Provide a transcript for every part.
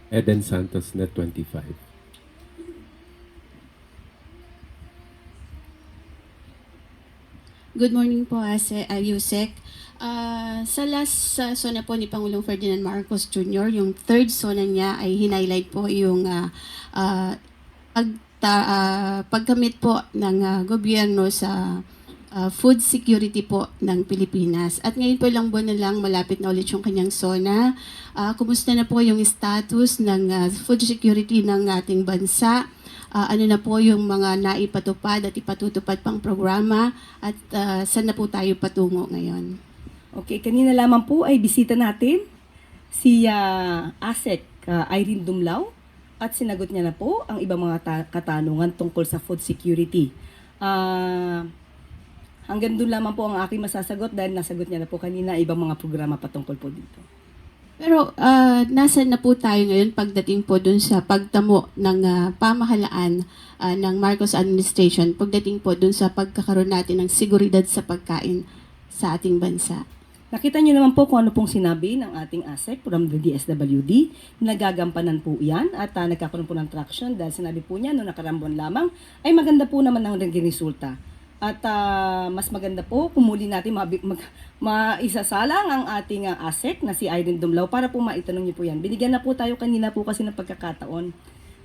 Eden Santos, Net 25. Good morning po, Yusek. Sa last SONA po ni Pangulong Ferdinand Marcos Jr., yung third SONA niya ay hinighlight po yung pagkamit po ng gobyerno sa food security po ng Pilipinas. At ngayon po lang buwan na lang, malapit na ulit yung kanyang SONA. Kumusta na po yung status ng food security ng ating bansa? Ano na po yung mga naipatupad at ipatutupad pang programa at saan na po tayo patungo ngayon? Okay, kanina lamang po ay bisita natin si ASEC Irene Dumlao at sinagot niya na po ang ibang mga katanungan tungkol sa food security. Hanggang doon lamang po ang aking masasagot dahil nasagot niya na po kanina ibang mga programa patungkol po dito. Pero nasaan na po tayo ngayon pagdating po dun sa pagtamo ng pamahalaan ng Marcos administration, pagdating po dun sa pagkakaroon natin ng seguridad sa pagkain sa ating bansa? Nakita niyo naman po kung ano pong sinabi ng ating ASEC from the DSWD. Nagagampanan po yan at nagkakaroon po ng traction dahil sinabi po niya noong nakaraang buwan lamang ay maganda po naman ang naging resulta. At mas maganda po kung muli natin maisasalang ang ating ASEC na si Irene Dumlao para po maitanong niyo po yan. Binigyan na po tayo kanina po kasi ng pagkakataon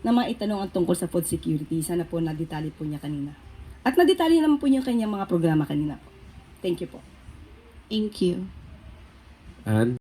na maitanong ang tungkol sa food security. Sana po nadetali po niya kanina. At nadetali naman po niya kanyang mga programa kanina po. Thank you po. Thank you. And